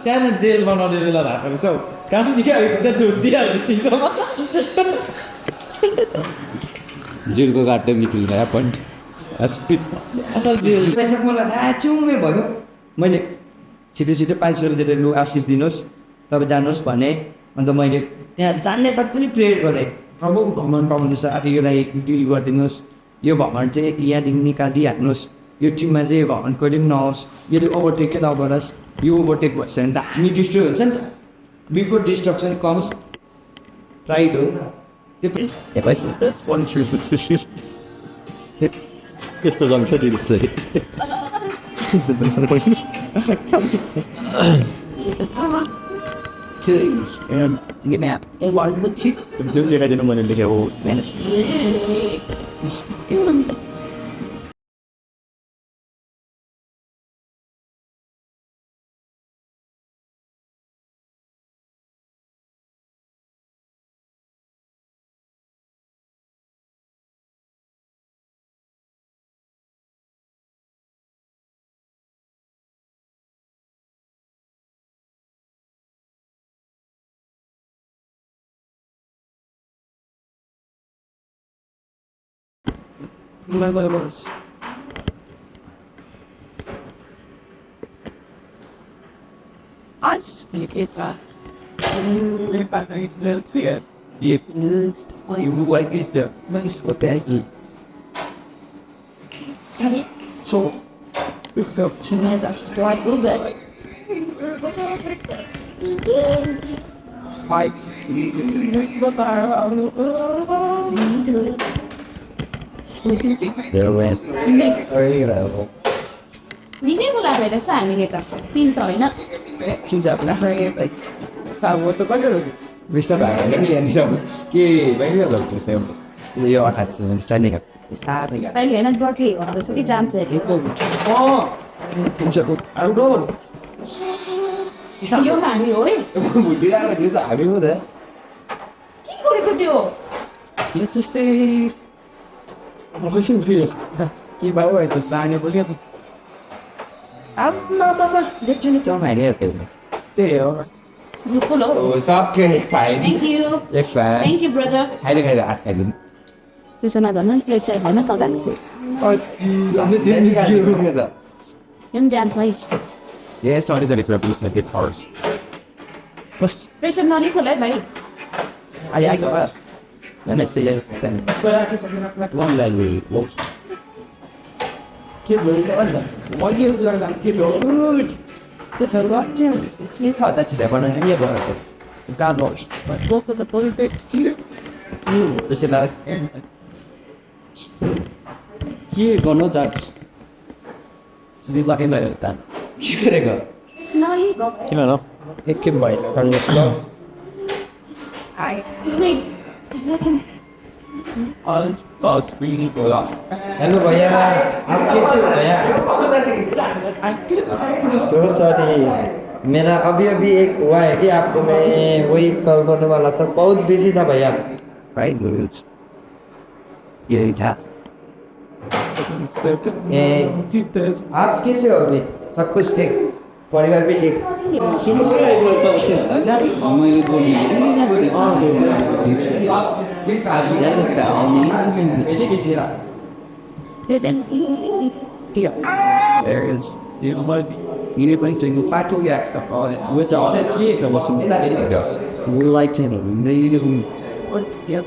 सानो जेल बनाउने बेला भएको रहेछ हौ काम निकालेको त धुत्दिहाल्ने चिसोमा जेलको गाड्दै निक्लिँदा पनि सानो जेल पैसा मलाई राचुमै भयो मैले छिटो छिटो 500 रुपियाँ लु आशिष दिनुहोस् तपाईँ जानुहोस् भने अन्त मैले त्यहाँ जान्ने साथ पनि प्रेयर गरेँ प्रभु भ्रमण पाउँदैछ आज यसलाई डिल गरिदिनुहोस् यो भ्रमण चाहिँ यहाँदेखि निकालिदिइहाल्नुहोस् यो टिममा चाहिँ यो भ्रमण कहिले पनि नहोस् यसले ओभरटेकै नगरोस् यो ओभरटेक भइसक्यो भने त हामी डिस्ट्रोय हुन्छ नि त बिफोर डिस्ट्रक्सन कम्स प्राइड हो नि त त्यस्तो जन्छ दिनुहोस् है जुन लेखाइदिनु मैले लेखेको I speak it back. If I make no clear, if it's the way is the most for begging. So, we go to another strike with it. Fight. निकै बोला भइरहेछ हामीले त पिन त होइन विश्व भएको नि यहाँनिर के भइरहेको थियो यो 28 सैनिक साथै अहिले होइन गर्थेँ भन्दैछ कि जान्छ अरे यो हामी हो है भुलिरहेको थियो हामी हो त के गरेको त्यो यस्तो चाहिँ के भयो है त बानी बोल्यो त देख्छु नि त्यो हालिरहेको थियो त्यही हो फुल हो सबके फाइन थ्याङ्क यू एक फाइन थ्याङ्क यू ब्रदर खाइले खाइले हात खाइदिनु त्यसो नभन्नु नि प्लेस होइन सल्दा यो पनि जान्छ है Yes, sorry, sorry, sorry, please make it first. First, pressure नलिएको होला है भाइ I go up. Then I say then. One language. Keep going on. What you are like, keep good. The hell got you. It's hard that you're going to have a God knows. But look at the politics. This is like. के गर्नु जान्छ She's like in that. के गरेको नलिएको किन न एकखेप भएन गर्नुहोस् ल हेलो भैया आप कैसे हो भैया सो सॉरी मेरा अभी अभी एक हुआ है कि आपको मैं वही कॉल करने वाला था बहुत बिजी था भैया राइट ये था आप कैसे हो अभी सब कुछ ठीक परिवार भी ठीक There is you need to do factual stuff on it with all that kid that was some we like to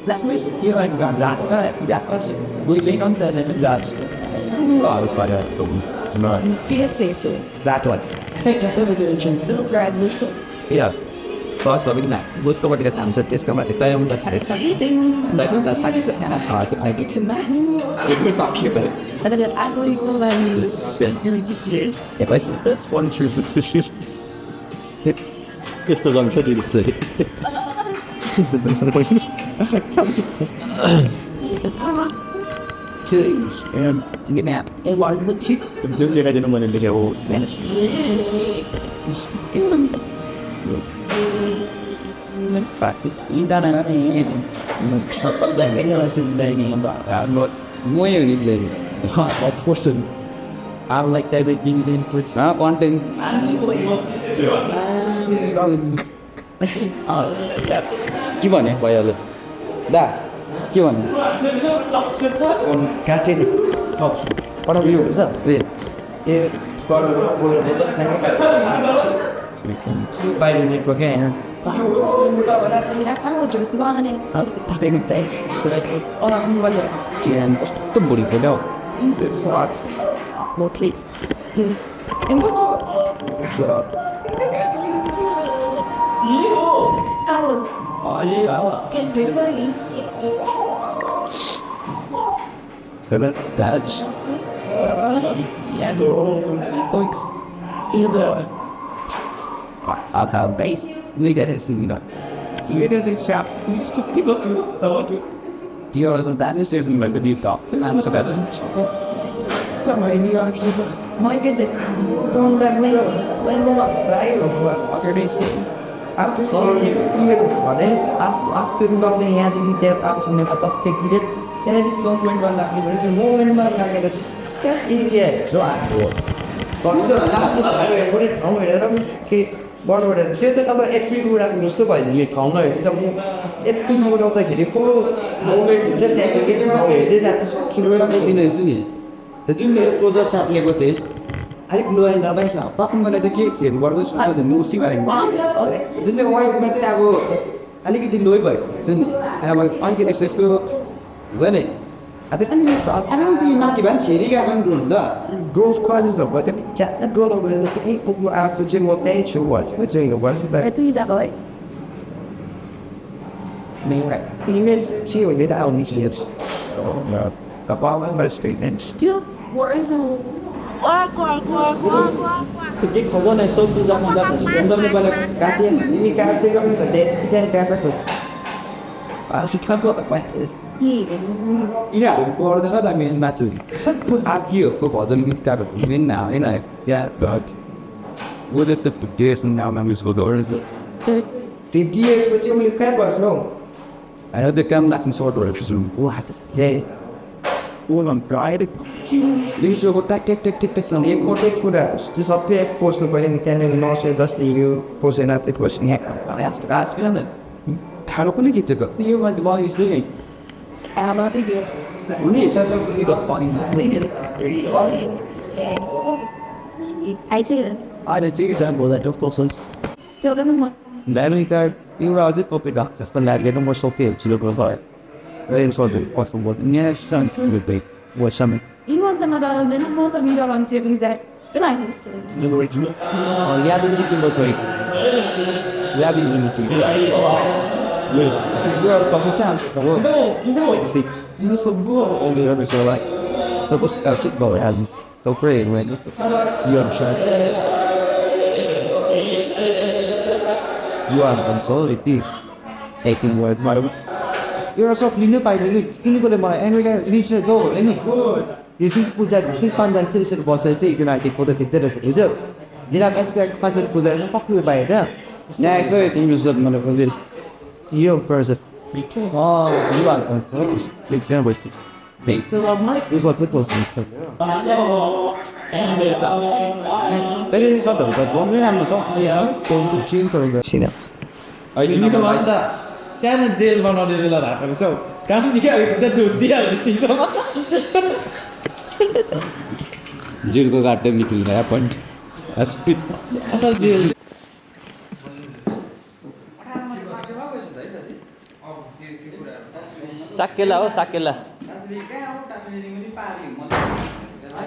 that was you like got that was we lean on that and that's I was by that that one yeah first loving that let's go over to the sound that just come out the time that's how it's that's how it's I get to that it's not cute but if I said this one choose which is यस्तो जन्छ दिनुहोस् है जुन लेखाइदिनु मैले लेखेको I like that it brings inputs. Content. के भने भइहाल्यो दा के भन्नु काटेन पठाउनु यो हुन्छ ए बाहिर नेटवर्क होइन कस्तो बुढी थियो Well, please. Please. Alice. Get the money. That's Thanks. You know. I'll have base. We get it soon. You get the shop. You still people who the other than this isn't like the new talk. I'm so bad. Sorry, you are my goodness. Don't let me go. When will I fly over? What are they saying? After saying you भने after गर्ने यहाँदेखि त्यहाँ आउँछ भने अब टेकिदिए त्यहाँदेखि government वाला भने गभर्मेन्टमा लागेर चाहिँ त्यस एरिया हेर्छु हाम्रो ठाउँ हेरेर के बढ्नुबाट त्यो त अब एप्रिलको उडाएको जस्तो भयो नि यो ठाउँमा हेर्दा म एप्रिलमा उडाउँदाखेरि को गभर्मेन्ट हुन्छ त्यहाँको के ठाउँ हेर्दै जान्छ सक्छु दिनेछु नि जुन मेरो प्रोजेक्ट साथीको थिएँ अलिक लो एन्ड दबाई छ मलाई त के खेल गर्दैछु मुसी भयो जुन चाहिँ वाइटमा चाहिँ अब अलिकति लो भयो जुन अब अलिकति यस्तो भयो नि अलिकति माथि भए पनि छेरिका पनि नि त ग्रोथ कलेज हो भने ज्यादा ग्रो भएछ कि पुग्नु आफू चाहिँ म त्यहीँ छु भनेर चाहिँ गर्छु Itu bisa boy. इमेज चाहिँ हुने त आउने छ कपालमा statement Still, we're in the. के खबर नै सोध्नु जानु भन्दा पहिला काटिए तिमी काट्दै गर्नु त त्यहाँ काटेको शिक्षाको पाइन्छ Yeah. यिनीहरू गर्दैन त मेन माथि आर्कीहरूको भजन गीतहरू होइन होइन या What if the days now members will go into 50 years पछि मैले कहाँ गर्छु हौ I had to come back and sort of what A all on pride these are what that take important कुरा त्यो सबै पोस्नु पऱ्यो नि त्यहाँनिर 910 यो पोसेन त्यो पोस्ने I asked the guys ठाडो पनि खिचेको You want the body is doing. I'm not here. हुने हिसाब चाहिँ the funny I see it. I didn't see example that of course Still don't know. then we got you were just copy that just the lab get more so fail to look over very sort of possible yes son would be what something He was another little more of me on TV that the line is still. the original याद चाहिँ तिम्रो छोरी याद दिनु थियो yes you are coming down No. you so good all the other so like the was sit boy and so pray when you are sure you are consolidating taking word my एउटा सब लिनु पाइयो नि किनेकोले मलाई America research जो हो नि यो fees पूजा fees 5 30 वर्ष चाहिँ युनाइटेड फोटो खिच्दै रहेछ हिजो दिना एसका 5 पूजा पक्कै बाहिर यहाँ यसो तिम्रो सोध मलाई खोजे यो person you are big fan with me So my This was people saying. That is sort of, but one way I'm so. See them. You can watch that. सानो जेल बनाउने बेला भएको रहेछ हौ काम निकालेको त धुत्दिहाल्ने चिसोमा जेलको गाड्दै निक्लिने पोइन्ट सानो जेल साकेला हो साकेला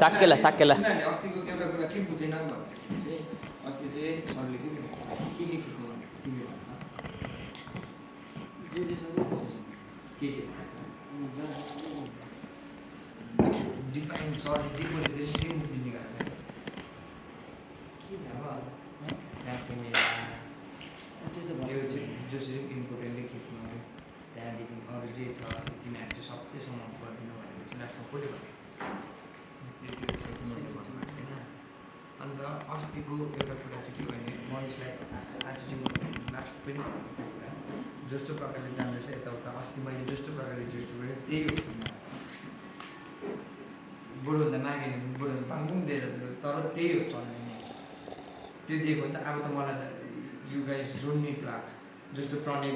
साकेला साकेला अस्तिको एउटा कुरा के बुझेन भने चाहिँ अस्ति चाहिँ सरले के खेल्नु तिमी के डिफाइन सरले जे बोलेको त्यही मुक्ति निकाल्छ के थाहा त्यो चाहिँ जसरी इम्पोर्टेन्टली खेल्नु अरे त्यहाँदेखि अरू जे छ तिमीहरू चाहिँ सबै समाप्त गरिदिनु भनेको चाहिँ लास्टमा कसले भन्यो होइन अन्त अस्तिको एउटा कुरा चाहिँ के भने मनिषलाई आज चाहिँ म लास्ट पनि भन्नु कुरा जस्तो प्रकारले जाँदैछ यताउता अस्ति मैले जस्तो प्रकारले जेस्चर गरेँ त्यही हो बरुभन्दा मागेन भने बरुभन्दा पाङपुङ दिएर तर त्यही हो चल्ने त्यो दिएको नि त अब त मलाई त यु गाइस डोन्ट निड लाग जस्तो प्रणय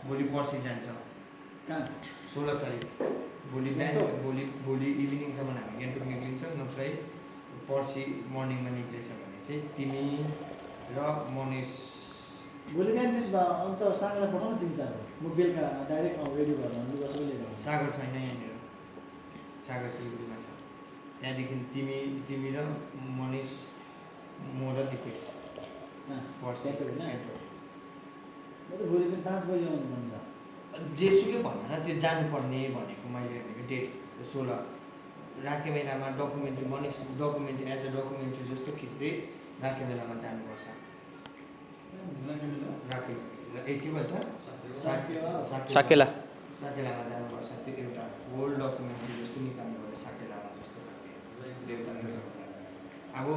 भोलि पर्सि जान्छ कहाँ 16 तारिक भोलि बिहान भोलि इभिनिङसम्म हामी गान्तोक निक्लिन्छ नत्र पर्सि मर्निङमा निक्लेछ भने चाहिँ तिमी र मनिष भोलि बिहान त्यसो भए अन्त सागरलाई पठाउनु तिमी त म बेलुका डाइरेक्ट रेडी भएर लुगा सबै लिएर आउँछु। सागर छैन यहाँनिर सागर सिलगढीमा छ त्यहाँदेखि तिमी र मनिष म र दिपेश पर्सि होइन एन्टर म त भोलि बिहान 5 बजी आउनु मन छ। जेसुकै भन न त्यो जानुपर्ने भनेको मैले भनेको डेट 16 राखे बेलामा documentary Manish documentary as a documentary जस्तो खिच्दै राखे बेलामा जानुपर्छ राखे के भन्छ साकेला साकेलामा जानुपर्छ त्यो एउटा होल डकुमेन्ट्री जस्तो निकाल्नु पर्यो साकेलामा जस्तो खालको एउटा अब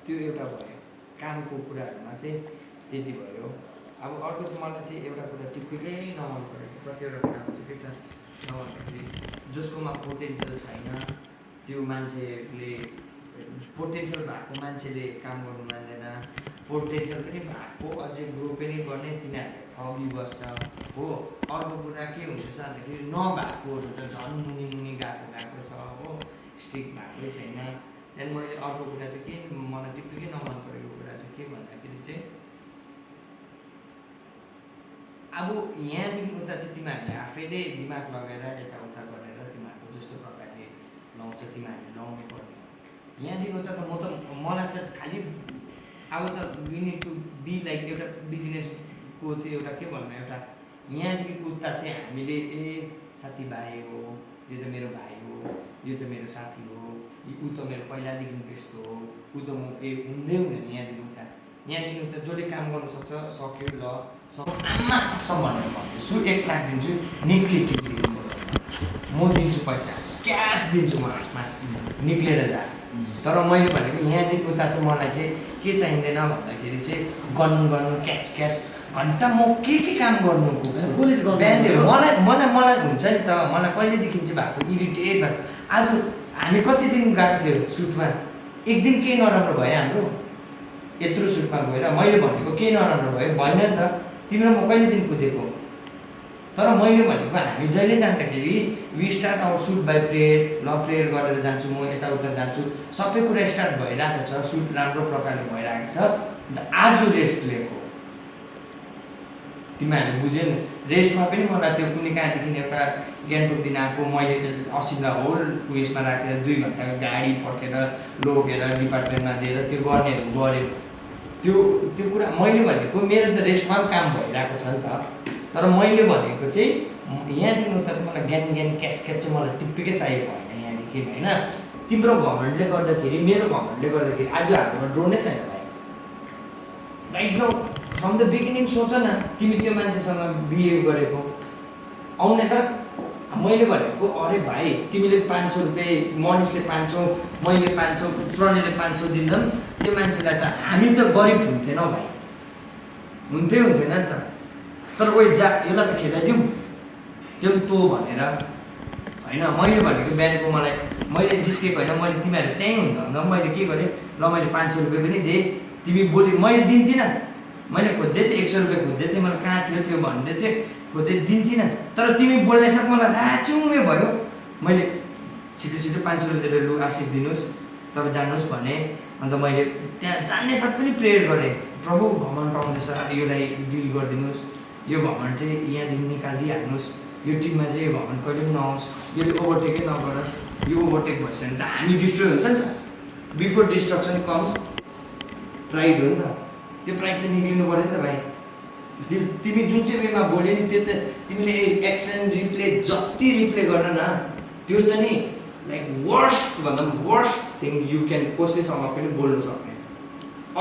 त्यो एउटा भयो कामको कुराहरूमा चाहिँ त्यति भयो। अब अर्को चाहिँ मलाई चाहिँ एउटा कुरा टिप्पीकै नमन परेको कतिवटा कुरामा चाहिँ के छ नभन्दाखेरि जसकोमा पोटेन्सियल छैन त्यो मान्छेले पोटेन्सियल भएको मान्छेले काम गर्नु मान्दैन पोटेन्सियल पनि भएको अझै ग्रो पनि गर्ने तिनीहरूले ठगी बस्छ हो। अर्को कुरा के हुँदैछ भन्दाखेरि नभएकोहरू त झन् मुनि गएको छ हो स्टिक भएकै छैन। त्यहाँदेखि मैले अर्को कुरा चाहिँ के मलाई टिप्पीकै नमन परेको कुरा चाहिँ के भन्दाखेरि चाहिँ अब यहाँदेखि उता चाहिँ तिमीहरूले आफैले दिमाग लगाएर यताउता गरेर तिमीहरूको जस्तो प्रकारले लाउँछ तिमीहरूले लाउनु पर्ने हो। यहाँदेखि उता त मलाई त खालि अब त we need to be like एउटा बिजनेसको त्यो एउटा के भन्नु एउटा यहाँदेखि उता चाहिँ हामीले ए साथीभाइ हो यो त मेरो भाइ हो यो त मेरो साथी हो ऊ त मेरो पहिलादेखिको यस्तो हो ऊ त म हुँदै हुँदैन यहाँदेखि उता जसले काम गर्नु सक्छ सक्यो ल आमा कसम भनेर भन्दैछु 1 लाख दिन्छु निक्ली म दिन्छु पैसा क्यास दिन्छु म हातमा निक्लेर जा। तर मैले भनेको यहाँदेखि उता चाहिँ मलाई चाहिँ के चाहिँदैन भन्दाखेरि चाहिँ गन क्याच घन्टा म के काम गर्नु मलाई हुन्छ नि त मलाई कहिलेदेखि चाहिँ भएको इरिटेट भएको। आज हामी कति दिन गएको थियो सुटमा एक दिन केही नराम्रो भयो हाम्रो यत्रो सुटमा गएर मैले भनेको केही नराम्रो भयो भएन नि त तिम्रो म कहिलेदेखि कुदेको। तर मैले भनेको हामी जहिले जाँदाखेरि we start our shoot by prayer prayer गरेर जान्छु म यताउता जान्छु सबै कुरा स्टार्ट भइरहेको छ सुट राम्रो प्रकारले भइरहेको छ। आज रेस्ट लिएको तिमीहरूले बुझेन रेस्टमा पनि मलाई त्यो कुनै कहाँदेखि एउटा गान्तोक दिन आएको मैले 80 होल उयसमा राखेर 2 घन्टाको गाडी फर्केर लगेर डिपार्टमेन्टमा दिएर त्यो गर्नेहरू गऱ्यो त्यो कुरा मैले भनेको मेरो त रेस्टमा पनि काम भइरहेको छ नि त। तर मैले भनेको चाहिँ यहाँदेखि उता त मलाई ज्ञान क्याच चाहिँ मलाई टिप्पीकै चाहिएको होइन यहाँदेखि होइन। तिम्रो घमण्डले गर्दाखेरि मेरो घमण्डले गर्दाखेरि आज हाम्रोमा ड्रोनै छैन भाइ right now from the beginning सोच न तिमी त्यो मान्छेसँग बिहेभ गरेको आउने साथ मैले भनेको अरे भाइ तिमीले 500 रुपियाँ मनिषले 500 मैले 500 प्रणयले 500 दिँदा त्यो मान्छेलाई त हामी त गरिब हुन्थेनौँ भाइ हुन्थेन नि त। तर ओइ जा यसलाई त खेदाइदिउँ त्यो तँ भनेर होइन मैले भनेको बिहानको मलाई मैले जिस्केको होइन मैले तिमीहरू त्यहीँ हुँदा मैले के गरेँ ल मैले 500 रुपियाँ पनि दिएँ तिमी बोली मैले दिन्थिनँ मैले खोज्दै थिएँ 100 रुपियाँ खोज्दै थिएँ मलाई कहाँ थियो त्यो भन्दै थिएँ खोज्दै दिन्थिनँ। तर तिमी बोल्ने साथ मलाई राचुमे भयो मैले छिटो 500 रुपियाँ दिएर लु आशिष दिनुहोस् तपाईँ जानुहोस् भने अन्त मैले त्यहाँ जान्ने साथ पनि प्रेयर गरेँ प्रभु घमण्ड आउँदैछ यसलाई डिल गरिदिनुहोस् यो घमण्ड चाहिँ यहाँदेखि निकालिदिइहाल्नुहोस् यो टिममा चाहिँ यो घमण्ड कहिले पनि नआओस् यसले ओभरटेकै नगरोस् यो ओभरटेक भइसक्यो भने त हामी डिस्ट्रोय हुन्छ नि त बिफोर डिस्ट्रक्सन कम्स प्राइड हो नि त त्यो प्राइड त निक्लिनु पऱ्यो नि त भाइ। तिमी जुन चाहिँ वेमा बोल्यो नि त्यो त तिमीले एक्सन रिप्ले जति रिप्ले गर न त्यो त नि लाइक वर्स्ट भन्दा पनि वर्स्ट थिङ यु क्यान कसैसँग पनि बोल्नु सक्ने।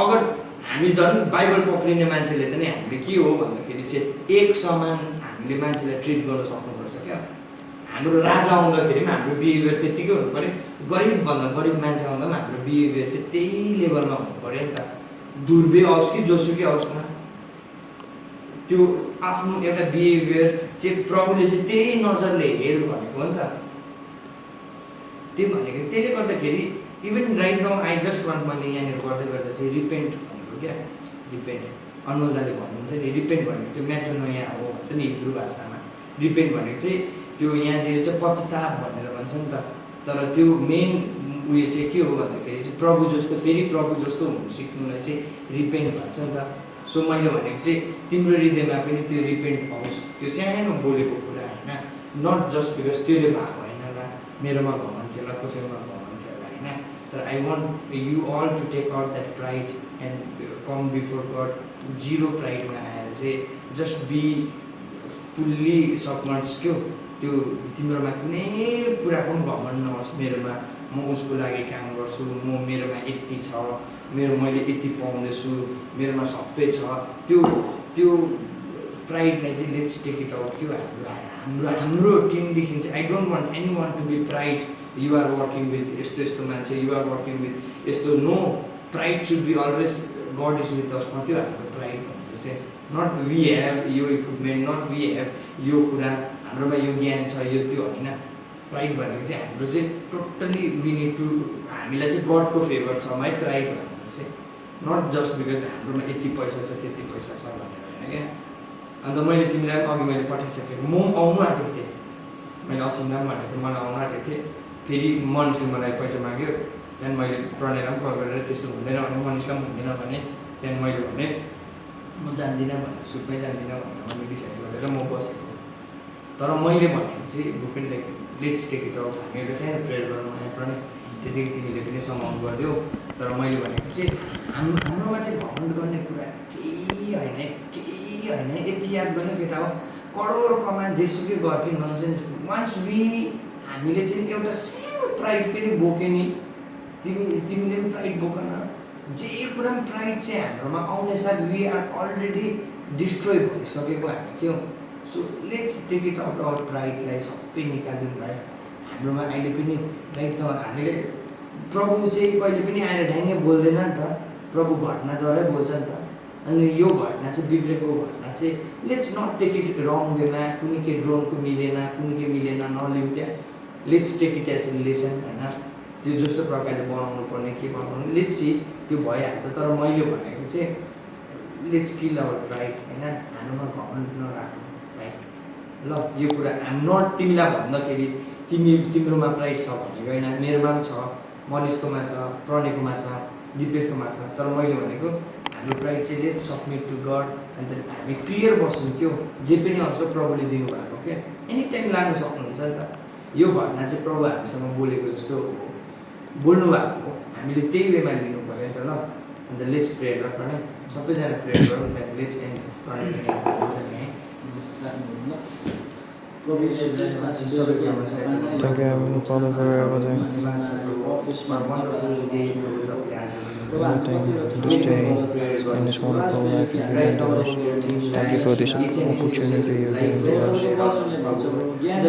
अगर हामी झन् बाइबल पक्रिने मान्छेले त नि हामीले के हो भन्दाखेरि चाहिँ एक समान हामीले मान्छेलाई ट्रिट गर्न सक्नुपर्छ क्या। हाम्रो राजा आउँदाखेरि पनि हाम्रो बिहेभियर त्यत्तिकै हुनु पऱ्यो गरिबभन्दा गरिब मान्छे आउँदा पनि हाम्रो बिहेभियर चाहिँ त्यही लेभलमा हुनु पऱ्यो नि त। दुर्बे आओस् कि जोसुकै आओस् न त्यो आफ्नो एउटा बिहेभियर चाहिँ प्रभुले चाहिँ त्यही नजरले हेर भनेको हो नि त। त्यो भनेको त्यसले गर्दाखेरि even right now I just want मैले यहाँनिर गर्दै गर्दा चाहिँ रिपेन्ट भनेको क्या रिपेन्ट अनुमोदाले भन्नुहुन्थ्यो नि रिपेन्ट भनेको चाहिँ म्याट्रोनोया हो भन्छ नि हिब्रू भाषामा रिपेन्ट भनेको चाहिँ त्यो यहाँतिर चाहिँ पश्चाताप भनेर भन्छ नि त तर त्यो मेन उयो चाहिँ के हो भन्दाखेरि चाहिँ प्रभु जस्तो फेरि प्रभु जस्तो हुनु सिक्नुलाई चाहिँ रिपेन्ट भन्छ नि त सो मैले भनेको चाहिँ तिम्रो हृदयमा पनि त्यो रिपेन्ट होस् त्यो सानो बोलेको कुरा होइन नट जस्ट बिकज त्यसले भएको होइन होला मेरोमा घमण्ड थियो होला कसैमा घमण्ड थियो होला होइन तर I want you all to take out that pride and come before God zero प्राइडमा आएर चाहिँ जस्ट बी फुल्ली सबमर्स क्या त्यो तिम्रोमा कुनै कुराको पनि घमण्ड नहोस् मेरोमा म उसको लागि काम गर्छु म मेरोमा यति छ मैले यति पाउँदैछु मेरोमा सबै छ त्यो त्यो प्राइडलाई चाहिँ लेट्स टेक इट आउट क्या हाम्रो टिमदेखि चाहिँ I don't want any one to be pride you are working with यस्तो मान्छे यु आर वर्किङ विथ यस्तो no pride should be always God is with us मात्रै हाम्रो प्राइड भनेको चाहिँ नट वी हेभ यो इक्विपमेन्ट नट वी हेभ यो कुरा हाम्रोमा यो ज्ञान छ यो त्यो होइन प्राइड भनेको चाहिँ हाम्रो चाहिँ टोटल्ली वी निड टु हामीलाई चाहिँ गडको फेभर छ है प्राइड भनेको चाहिँ नट जस्ट बिकज हाम्रोमा यति पैसा छ त्यति पैसा छ भनेर होइन क्या अन्त मैले तिमीलाई अघि मैले पठाइसकेको म आउनु आँटेको थिएँ मैले असिमलाई पनि भनेको थिएँ मलाई आउनु आँटेको थिएँ फेरि मनिषले मलाई पैसा माग्यो त्यहाँदेखि मैले प्रणयलाई पनि कल गरेर त्यस्तो हुँदैन भने मनिषलाई पनि हुँदैन भने त्यहाँदेखि मैले भने म जान्दिनँ भनेर सुटमै जान्दिनँ भनेर मैले डिसाइड गरेर म बसेको तर मैले भनेको चाहिँ Bhupen like let's take it out हामी एउटा सानो प्रेयर गरौँ भने प्रणय त्यतिकै तिमीले पनि समाउन गरिदेऊ तर मैले भनेको चाहिँ हाम्रोमा चाहिँ घमण्ड गर्ने कुरा केही होइन यति याद गर्ने केटा हो करोड कमा जेसुकै गर्किन भन्छ नि वान्स वी हामीले चाहिँ एउटा सानो प्राइड पनि बोक्यो नि तिमीले पनि प्राइड बोक न जे कुरा पनि प्राइड चाहिँ हाम्रोमा आउने साथ वी आर अलरेडी डिस्ट्रोय भइसकेको हामी के हो so let's take it out our प्राइडलाई सबै निकालिदिनु भयो हाम्रोमा अहिले पनि राइट न हामीले प्रभु चाहिँ कहिले पनि आएर ढ्याङ्गे बोल्दैन नि त प्रभु घटनाद्वारै बोल्छ नि त अनि यो घटना चाहिँ बिग्रेको घटना चाहिँ let's not take it wrong वेमा कुनै के ड्रोनको मिलेन नलिउँ क्या let's take it as a lesson होइन त्यो जस्तो प्रकारले बनाउनु पर्ने के बनाउनु लेट्स सी त्यो भइहाल्छ तर मैले भनेको चाहिँ लेट्स किल आवर प्राइड होइन हाम्रोमा घमण्ड नराख्नु है ल यो कुरा आम नट तिमीलाई भन्दाखेरि तिम्रोमा प्राइड छ भनेको होइन मेरोमा पनि छ मनिषकोमा छ प्रणयकोमा छ दिपेशकोमा छ तर मैले भनेको हाम्रो प्राइड चाहिँ लेट्स सबमिट टु गड अन्त हामी क्लियर बस्छौँ क्या जे पनि आउँछ प्रभुले दिनुभएको क्या एनी टाइम लानु सक्नुहुन्छ नि त यो घटना चाहिँ प्रभु हामीसँग बोलेको जस्तो बोल्नु भएको हो हामीले त्यही वेमा लिनु पऱ्यो नि त ल अन्त लेट्स प्रेयर र प्रणय सबैजना प्रेयर गरौँ त्यहाँदेखि लेट्स एन्ड प्रणय भन्छ नि है Thank you, Heavenly Father, for everything. This day and this wonderful life you've given to us. Thank you for this opportunity you've given to us. And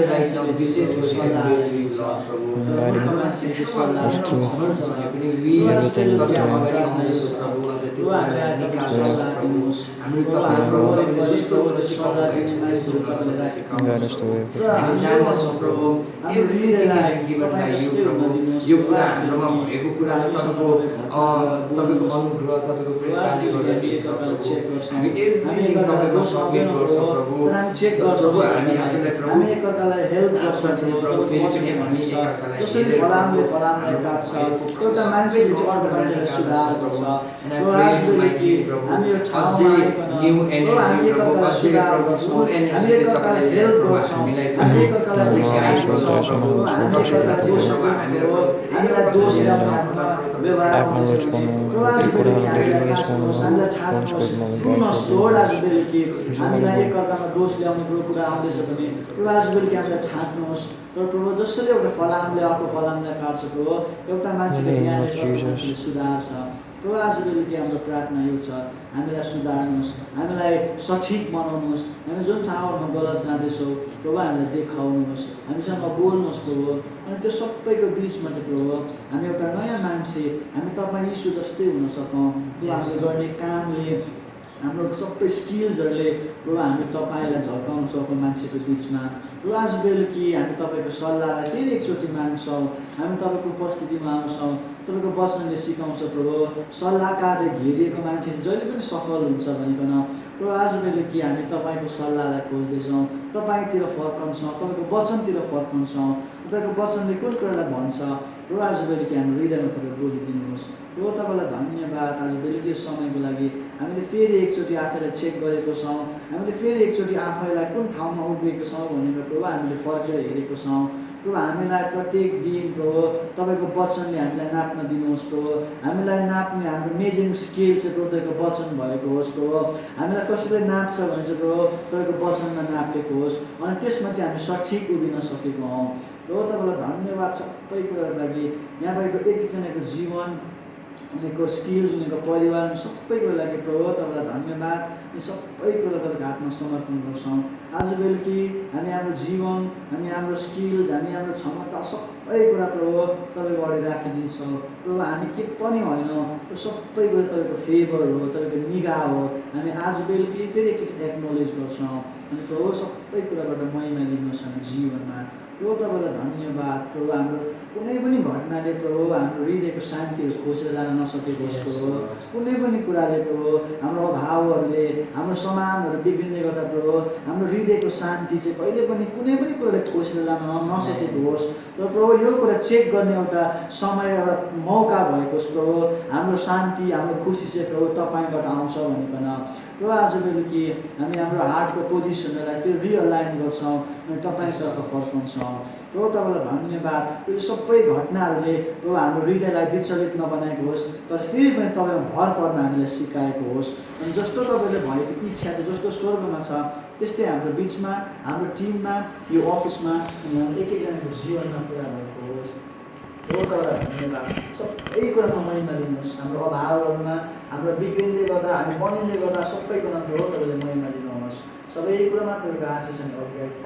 guiding us through everything we're doing. Guide us through यो कुरा हाम्रोमा भएको कुरा तपाईँको अनुग्रह तपाईँको प्रेमले गर्दाखेरि हामी एभ्रिथिङ तपाईँको सबमिट गर्छौँ प्रभु हामी आफूलाई प्रभु एकअर्कालाई हेल्प गर्छ प्रभु फेरि पनि हामी एकअर्कालाई जसरी फलामले फलामलाई काट्छ एउटा मान्छेले चाहिँ अर्को मान्छेलाई सुधार गर्छ हामी यो ठाउँमा न्यू एनर्जी प्रभु अझै प्रभु फुल एनर्जी तपाईँले हेल्प गर्छ हामीलाई एकअर्कालाई गाइड गर्छ हामीलाई दोष हामीलाई एकअर्कामा दोष ल्याउने कुरा आउँदैछ भने प्रभु आज बेलुकी हामीलाई छाट्नुहोस् तर प्रभु जसरी एउटा फलामले अर्को फलामलाई काट्छ प्रभु एउटा मान्छेले यहाँले सुधार्छ प्रभु आज बेलुकी हाम्रो प्रार्थना यो छ हामीलाई सुधार्नुहोस् हामीलाई सठिक बनाउनुहोस् हामी जुन ठाउँमा गलत जाँदैछौँ प्रभु हामीलाई देखाउनुहोस् हामीसँग बोल्नुहोस् प्रभु अनि त्यो सबैको बिचमा चाहिँ प्रभु हामी एउटा नयाँ मान्छे हामी तपाईँ यीशु जस्तै हुन सकौँ त्यो हामीले गर्ने कामले हाम्रो सबै स्किल्सहरूले र हामी तपाईँलाई झल्काउन सक्छौँ मान्छेको बिचमा र आज बेलुकी हामी तपाईँको सल्लाहलाई फेरि एकचोटि माग्छौँ हामी तपाईँको उपस्थितिमा आउँछौँ तपाईँको वचनले सिकाउँछ प्रभु सल्लाहकारले घेरिएको मान्छे चाहिँ जहिले पनि सफल हुन्छ भनिकन र आज बेलुकी हामी तपाईँको सल्लाहलाई खोज्दैछौँ तपाईँतिर फर्कन्छौँ तपाईँको वचनतिर फर्कन्छौँ तपाईँको वचनले कुन कुरालाई भन्छ र आज बेलुकी हाम्रो हृदयमा तपाईँ बोलिदिनुहोस् र तपाईँलाई धन्यवाद आज बेलुकी समयको लागि हामीले फेरि एकचोटि आफैलाई चेक गरेको छौँ हामीले फेरि एकचोटि आफैलाई कुन ठाउँमा उभिएको छौँ भनेर प्रभु हामीले फर्केर हेरेको छौँ प्रभु हामीलाई प्रत्येक दिन प्रभु तपाईँको वचनले हामीलाई नाप्न दिनुहोस् प्रभु हामीलाई नाप्ने हाम्रो मेजरिङ स्केल चाहिँ प्रभु तपाईँको वचन भएको होस् प्रभु हामीलाई कसैले नाप्छ भने चाहिँ प्रभु तपाईँको वचनमा नापेको होस् अनि त्यसमा चाहिँ हामी सठिक उभिन सकेको हौँ प्रभु तपाईँलाई धन्यवाद सबै कुराको लागि यहाँ भएको एकजनाको जीवन उनीहरूको स्किल्स उनीहरूको परिवार सबै कुरो लागि प्रभु तपाईँलाई धन्यवाद अनि सबै कुरा तपाईँको हातमा समर्पण गर्छौँ आज बेलुकी हामी हाम्रो जीवन हामी हाम्रो स्किल्स हामी हाम्रो क्षमता सबै कुरा प्रभु तपाईँको अगाडि राखिदिन्छौँ प्रभु हामी के पनि होइन सबै कुरा तपाईँको फेभर हो तपाईँको निगाह हो हामी आज बेलुकी फेरि एकचोटि एक्नोलेज गर्छौँ अनि प्रभु सबै कुराबाट महिमा लिनुहोस् हाम्रो जीवनमा प्रभु तपाईँलाई धन्यवाद प्रभु हाम्रो कुनै पनि घटनाले प्रभु हाम्रो हृदयको शान्तिहरू खोजेर जान नसकेको होस् प्रभु कुनै पनि कुराले प्रभु हाम्रो अभावहरूले हाम्रो सामानहरू बिग्रिँदै गर्दा प्रभु हाम्रो हृदयको शान्ति चाहिँ कहिले पनि कुनै पनि कुराले खोजेर जान नसकेको होस् र प्रभु यो कुरा चेक गर्ने एउटा समय एउटा मौका भएको होस् प्रभु हाम्रो शान्ति हाम्रो खुसी चाहिँ प्रभु तपाईँबाट आउँछ भनिकन र आज बेलुकी हामी हाम्रो हार्टको पोजिसनहरूलाई फेरि रिअलाइन गर्छौँ अनि तपाईँसँग फर्काउँछौँ प्रभु तपाईँलाई धन्यवाद यो सबै घटनाहरूले प्रभु हाम्रो हृदयलाई विचलित नबनाएको होस् तर फेरि पनि तपाईँमा भर पर्न हामीलाई सिकाएको होस् अनि जस्तो तपाईँले भएको इच्छा चाहिँ जस्तो स्वर्गमा छ त्यस्तै हाम्रो बिचमा हाम्रो टिममा यो अफिसमा अनि हाम्रो एक एकजनाको जीवनमा पुरा भएको होस् प्रभु तपाईँलाई धन्यवाद सबै कुरामा महिमा लिनुहोस् हाम्रो अभावहरूमा हाम्रो बिग्रिँदै गर्दा हामी बनिँदै गर्दा सबै कुरामा प्रभु तपाईँले महिमा लिनुहोस् सबै कुरामा तपाईँको आशिष अनि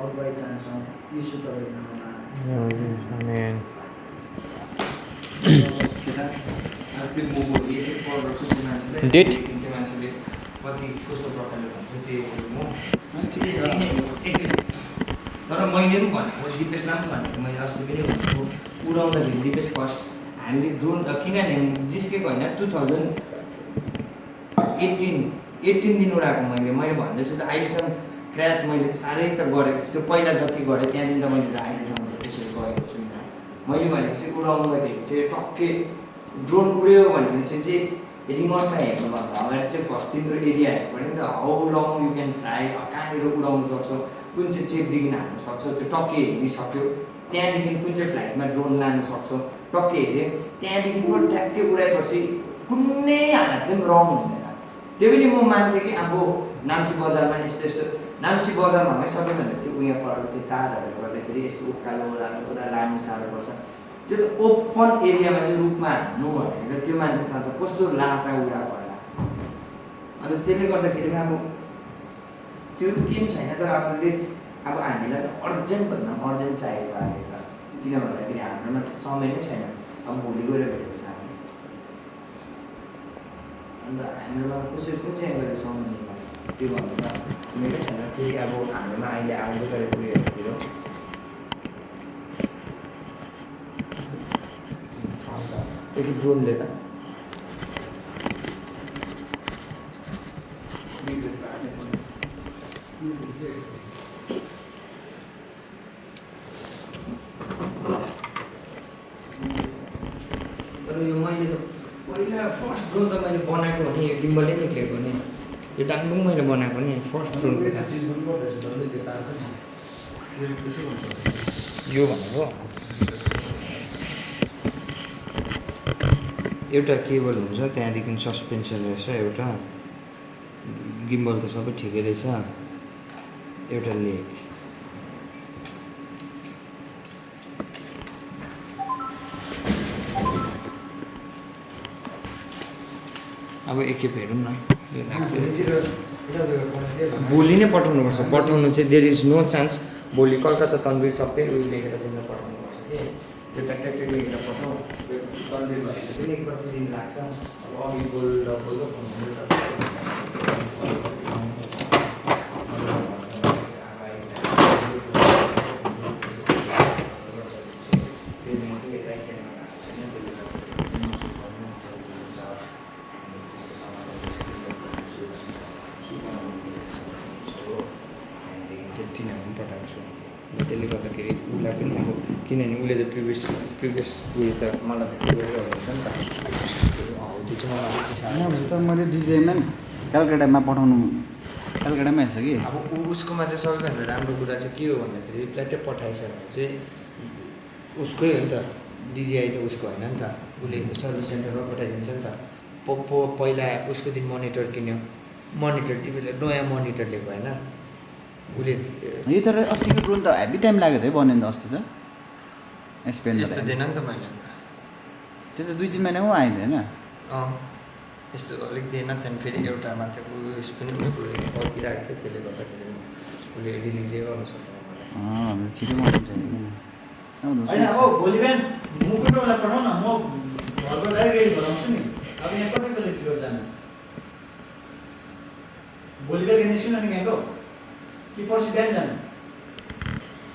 अगुवाई चाहन्छौँ यीशु तपाईँको नाममा Amen. Date? कति कस्तो प्रकारले भन्थ्यो ठिकै छ तर मैले पनि भनेको दिपेशलाई पनि भनेको मैले अस्ति पनि भनेको उडाउँदाखेरि दिपेश फर्स्ट हामीले ड्रोन किनभने जिस्केको होइन 2018 दिन उडाएको मैले भन्दैछु त अहिलेसम्म क्रास मैले साह्रै त गरेको त्यो पहिला जति गरेँ त्यहाँदेखि त मैले अहिलेसम्म त्यसरी गरेको छुइनँ मैले भनेको चाहिँ उडाउँदाखेरि चाहिँ टक्कै ड्रोन उड्यो भनेपछि चाहिँ रिमोटमा हेर्नुभन्दा अगाडि चाहिँ फर्स्ट तिम्रो एरिया हेर्नु पऱ्यो नि त how long you can fly कहाँनिर उडाउनु सक्छौ कुन चाहिँ चेपदेखि हाल्नु सक्छौ त्यो टक्कै हेरिसक्यो त्यहाँदेखि कुन चाहिँ फ्लाइटमा ड्रोन लानु सक्छौ टक्कै हेऱ्यो त्यहाँदेखि ट्याक्कै उडाएपछि कुनै हालतले पनि रङ हुँदैन त्यो पनि म मान्थेँ कि अब नाम्ची बजारमा यस्तो नाम्ची बजारमा है सबैभन्दा त्यो उयो परेको त्यो तारहरूले गर्दाखेरि यस्तो उकालो ओह्रालो पुरा लानु साह्रो पर्छ त्यो त ओपन एरियामा चाहिँ रुखमा हान्नु भनेर त्यो मान्छे त कस्तो लाटा उडाएको होला अन्त त्यसले गर्दाखेरि अब त्यो के पनि छैन तर अब हामीलाई त अर्जेन्टभन्दा अर्जेन्ट चाहिएको अहिले त किन भन्दाखेरि हाम्रोमा समय नै छैन अब भोलि गएर भेटेको छ हामी अन्त हाम्रोमा कसरी कुन चाहिँ गरेर समय निकाल्छ त्यो भन्नु त मेरै छैन फेरि अब हाम्रोमा अहिले आउँदै गरेको उयोहरूतिर एक ड्रोनले त तर यो मैले त पहिला फर्स्ट ड्रोन त मैले बनाएको भने यो गिम्बलले निक्लेको नि यो डाङडुङ मैले बनाएको नि फर्स्ट ड्रोन यो भनेको एउटा केबल हुन्छ त्यहाँदेखि सस्पेन्सन रहेछ एउटा गिम्बल त सबै ठिकै रहेछ एउटा लेग अब एकखेप हेरौँ न भोलि नै पठाउनुपर्छ पठाउनु चाहिँ देयर इज नो चान्स भोलि कलकत्ता तनबिर सबै उयो लेखेर दिन पठाउनुपर्छ कि त्यो ट्याक लेखेर पठाउँ तनबिर भनेको पनि कति दिन लाग्छ अब अघि बोल्दा फोन गर्दाखेरि उसलाई पनि अब किनभने उसले त प्रिभियस उयो त मलाई त गरिरहेको हुन्छ नि त हौ त्यो चाहिँ मलाई अलिक साह्रो त मैले डिजाइनमा कलकत्तामा पठाउनु कलकत्तामा हेर्छ कि अब उसकोमा चाहिँ सबैभन्दा राम्रो कुरा चाहिँ के हो भन्दाखेरि फ्ल्याटै पठाएछ भने चाहिँ उसकै हो नि त डिजिआई त उसको होइन नि त उसले सर्भिस सेन्टरमा पठाइदिन्छ नि त पहिला उसको दिन मोनिटर किन्यो मोनिटर टिभीले नयाँ मोनिटर लिएको होइन उसले यो तर अस्तिको ड्रोन त हेभी टाइम लाग्यो त है बन्यो नि त अस्ति त एक्सपेन्ड यस्तो दिएन नि त मैले अन्त त्यो त 2-3 महिनामा आयो होइन यस्तो अलिक दिएन त्यहाँदेखि फेरि एउटा मात्र उयस पनि उसको पर्खिरहेको थियो त्यसले गर्दाखेरि उसले रिलिजै गर्नु सक्दैन छिटो बनाउँछ होइन अब भोलि बिहान मुकुटलाई पठाउँ न म घरबाट डाइरेक्ट रेडी बनाउँछु नि अब यहाँ कति बजी टिकट जानु भोलि बेलुका निस्किनु नि यहाँको कि पर्सि बिहान जानु